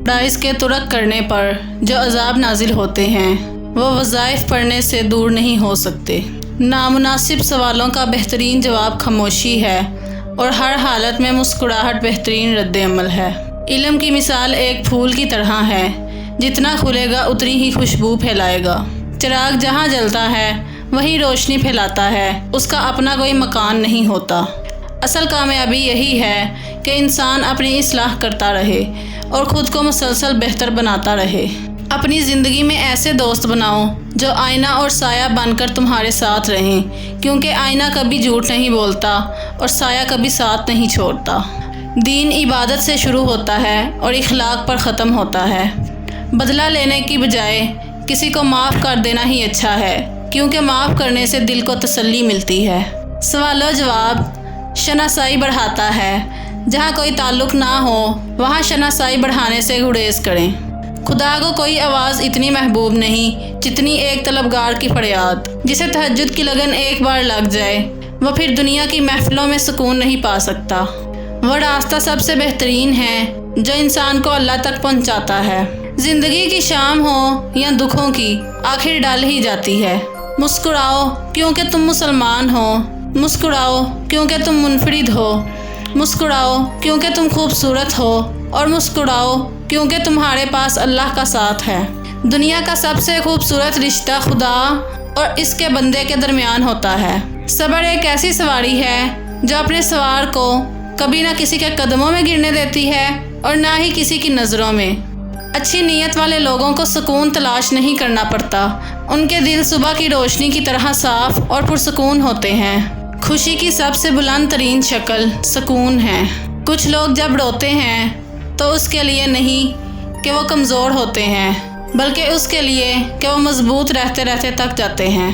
فرائض کے ترک کرنے پر جو عذاب نازل ہوتے ہیں وہ وظائف پڑھنے سے دور نہیں ہو سکتے۔ نامناسب سوالوں کا بہترین جواب خاموشی ہے اور ہر حالت میں مسکراہٹ بہترین رد عمل ہے۔ علم کی مثال ایک پھول کی طرح ہے، جتنا کھلے گا اتنی ہی خوشبو پھیلائے گا۔ چراغ جہاں جلتا ہے وہی روشنی پھیلاتا ہے، اس کا اپنا کوئی مکان نہیں ہوتا۔ اصل کامیابی یہی ہے کہ انسان اپنی اصلاح کرتا رہے اور خود کو مسلسل بہتر بناتا رہے۔ اپنی زندگی میں ایسے دوست بناؤ جو آئینہ اور سایہ بن کر تمہارے ساتھ رہیں، کیونکہ آئینہ کبھی جھوٹ نہیں بولتا اور سایہ کبھی ساتھ نہیں چھوڑتا۔ دین عبادت سے شروع ہوتا ہے اور اخلاق پر ختم ہوتا ہے۔ بدلہ لینے کی بجائے کسی کو معاف کر دینا ہی اچھا ہے، کیونکہ معاف کرنے سے دل کو تسلی ملتی ہے۔ سوال و جواب شناسائی بڑھاتا ہے۔ جہاں کوئی تعلق نہ ہو وہاں شناسائی بڑھانے سے گریز کریں۔ خدا کو کوئی آواز اتنی محبوب نہیں جتنی ایک طلبگار کی فریاد۔ جسے تہجد کی لگن ایک بار لگ جائے وہ پھر دنیا کی محفلوں میں سکون نہیں پا سکتا۔ وہ راستہ سب سے بہترین ہے جو انسان کو اللہ تک پہنچاتا ہے۔ زندگی کی شام ہو یا دکھوں کی، آخر ڈال ہی جاتی ہے۔ مسکراؤ کیونکہ تم مسلمان ہو، مسکراؤ کیونکہ تم منفرد ہو، مسکراؤ کیونکہ تم خوبصورت ہو، اور مسکراؤ کیونکہ تمہارے پاس اللہ کا ساتھ ہے۔ دنیا کا سب سے خوبصورت رشتہ خدا اور اس کے بندے کے درمیان ہوتا ہے۔ صبر ایک ایسی سواری ہے جو اپنے سوار کو کبھی نہ کسی کے قدموں میں گرنے دیتی ہے اور نہ ہی کسی کی نظروں میں۔ اچھی نیت والے لوگوں کو سکون تلاش نہیں کرنا پڑتا، ان کے دل صبح کی روشنی کی طرح صاف اور پرسکون ہوتے ہیں۔ خوشی کی سب سے بلند ترین شکل سکون ہے۔ کچھ لوگ جب روتے ہیں تو اس کے لیے نہیں کہ وہ کمزور ہوتے ہیں، بلکہ اس کے لیے کہ وہ مضبوط رہتے رہتے تک جاتے ہیں۔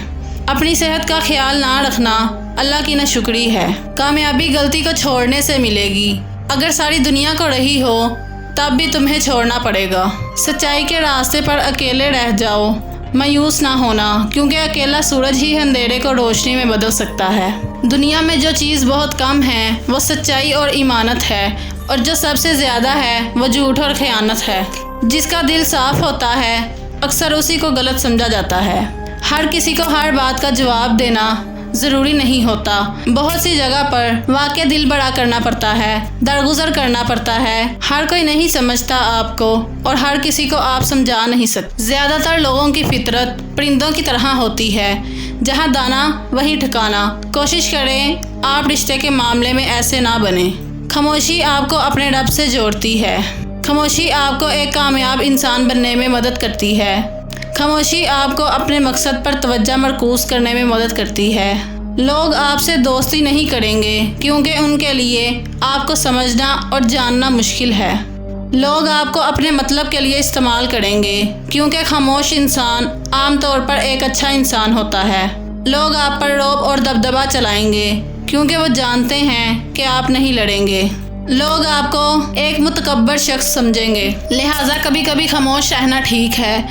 اپنی صحت کا خیال نہ رکھنا اللہ کی ناشکری ہے۔ کامیابی غلطی کو چھوڑنے سے ملے گی۔ اگر ساری دنیا کو رہی ہو تب بھی تمہیں چھوڑنا پڑے گا۔ سچائی کے راستے پر اکیلے رہ جاؤ، مایوس نہ ہونا، کیونکہ اکیلا سورج ہی اندھیرے کو روشنی میں بدل سکتا ہے۔ دنیا میں جو چیز بہت کم ہے وہ سچائی اور ایمانت ہے، اور جو سب سے زیادہ ہے وہ جھوٹ اور خیانت ہے۔ جس کا دل صاف ہوتا ہے اکثر اسی کو غلط سمجھا جاتا ہے۔ ہر کسی کو ہر بات کا جواب دینا ضروری نہیں ہوتا۔ بہت سی جگہ پر واقع دل بڑا کرنا پڑتا ہے، درگزر کرنا پڑتا ہے۔ ہر کوئی نہیں سمجھتا آپ کو اور ہر کسی کو آپ سمجھا نہیں سکتے۔ زیادہ تر لوگوں کی فطرت پرندوں کی طرح ہوتی ہے، جہاں دانا وہی ٹھکانا۔ کوشش کریں آپ رشتے کے معاملے میں ایسے نہ بنیں۔ خاموشی آپ کو اپنے رب سے جوڑتی ہے۔ خاموشی آپ کو ایک کامیاب انسان بننے میں مدد کرتی ہے۔ خاموشی آپ کو اپنے مقصد پر توجہ مرکوز کرنے میں مدد کرتی ہے۔ لوگ آپ سے دوستی نہیں کریں گے کیونکہ ان کے لیے آپ کو سمجھنا اور جاننا مشکل ہے۔ لوگ آپ کو اپنے مطلب کے لیے استعمال کریں گے کیونکہ خاموش انسان عام طور پر ایک اچھا انسان ہوتا ہے۔ لوگ آپ پر رعب اور دبدبا چلائیں گے کیونکہ وہ جانتے ہیں کہ آپ نہیں لڑیں گے۔ لوگ آپ کو ایک متکبر شخص سمجھیں گے، لہٰذا کبھی کبھی خاموش رہنا ٹھیک ہے،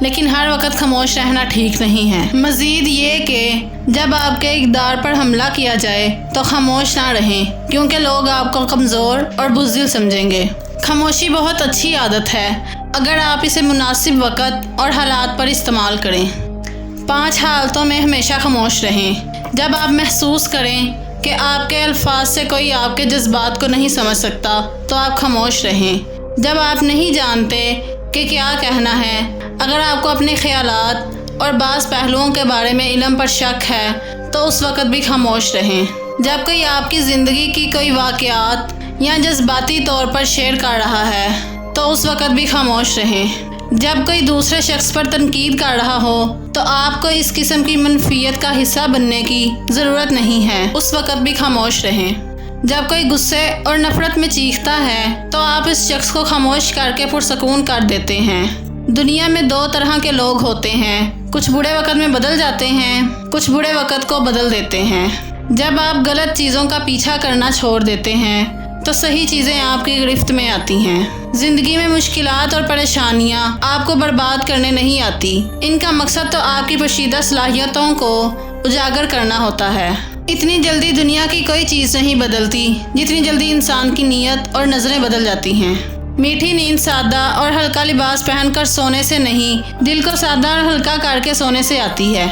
لیکن ہر وقت خاموش رہنا ٹھیک نہیں ہے۔ مزید یہ کہ جب آپ کے اقدار پر حملہ کیا جائے تو خاموش نہ رہیں، کیونکہ لوگ آپ کو کمزور اور بزدل سمجھیں گے۔ خاموشی بہت اچھی عادت ہے اگر آپ اسے مناسب وقت اور حالات پر استعمال کریں۔ 5 حالتوں میں ہمیشہ خاموش رہیں۔ جب آپ محسوس کریں کہ آپ کے الفاظ سے کوئی آپ کے جذبات کو نہیں سمجھ سکتا تو آپ خاموش رہیں۔ جب آپ نہیں جانتے کہ کیا کہنا ہے، اگر آپ کو اپنے خیالات اور بعض پہلوؤں کے بارے میں علم پر شک ہے تو اس وقت بھی خاموش رہیں۔ جب کوئی آپ کی زندگی کی کوئی واقعات یا جذباتی طور پر شیئر کر رہا ہے تو اس وقت بھی خاموش رہیں۔ جب کوئی دوسرے شخص پر تنقید کر رہا ہو تو آپ کو اس قسم کی منفیت کا حصہ بننے کی ضرورت نہیں ہے، اس وقت بھی خاموش رہیں۔ جب کوئی غصے اور نفرت میں چیختا ہے تو آپ اس شخص کو خاموش کر کے پرسکون کر دیتے ہیں۔ دنیا میں 2 طرح کے لوگ ہوتے ہیں، کچھ برے وقت میں بدل جاتے ہیں، کچھ برے وقت کو بدل دیتے ہیں۔ جب آپ غلط چیزوں کا پیچھا کرنا چھوڑ دیتے ہیں تو صحیح چیزیں آپ کی گرفت میں آتی ہیں۔ زندگی میں مشکلات اور پریشانیاں آپ کو برباد کرنے نہیں آتی، ان کا مقصد تو آپ کی پوشیدہ صلاحیتوں کو اجاگر کرنا ہوتا ہے۔ اتنی جلدی دنیا کی کوئی چیز نہیں بدلتی جتنی جلدی انسان کی نیت اور نظریں بدل جاتی ہیں۔ میٹھی نیند سادہ اور ہلکا لباس پہن کر سونے سے نہیں، دل کو سادہ اور ہلکا کر کے سونے سے آتی ہے۔